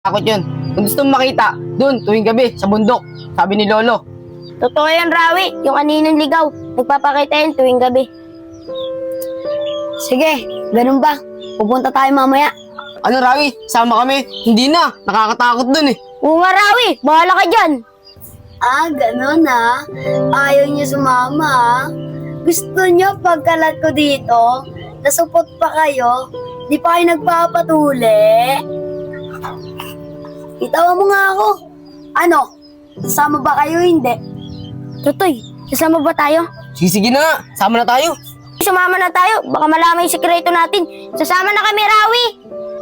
Takot yun. Kung gusto mong makita, dun, tuwing gabi, sa bundok. Sabi ni Lolo. Totoo yan, Rawi. Yung kaninang ligaw, nagpapakita yan tuwing gabi. Sige, ganun ba? Pupunta tayo mamaya. Ano, Rawi? Sama kami? Hindi na. Nakakatakot dun eh. Oo nga, Rawi. Bahala ka dyan. Ah, ganun ah. Ayaw niyo sumama ah. Gusto niyo pagkalat ko dito, nasupot pa kayo, di pa kayo nagpapatuli. Itawa mo nga ako. Ano? Sasama ba kayo hindi? Tutoy, sasama ba tayo? Sige na nga. Sama na tayo. Sumama na tayo. Baka malaman yung sekreto natin. Sasama na kami, Rawi.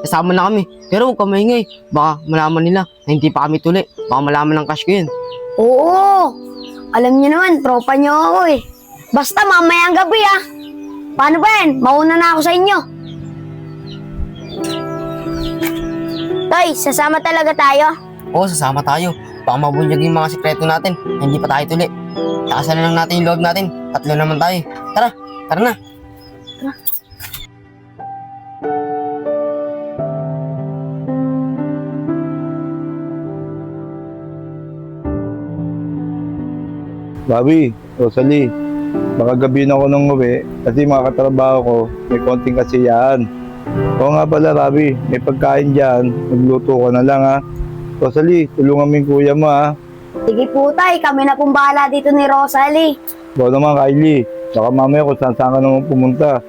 Kasama na kami. Pero huwag ka maingay. Baka malaman nila na hindi pa kami tuli. Baka malaman ng cash ko yun. Oo. Alam niyo naman, tropa niyo ako eh. Basta mamayang gabi ah. Paano ba yan? Mauna na ako sa inyo. Toy, sasama talaga tayo. Oo, sasama tayo. Baka mabunyag yung mga sekreto natin na hindi pa tayo tuli. Takasan na lang natin yung loob natin. Tatlo naman tayo. Tara, tara na. Bobby, Rosalie, baka gabi na ako nang uwi kasi mga katrabaho ko may konting kasiyahan. Oo nga pala, Bobby, may pagkain dyan, magluto ko na lang ha. Rosalie, tulungan mo yung kuya mo ha. Sige po tay, kami na pong bahala dito ni Rosalie. Ikaw naman, Kylie, baka mamaya kung saan ka naman pumunta,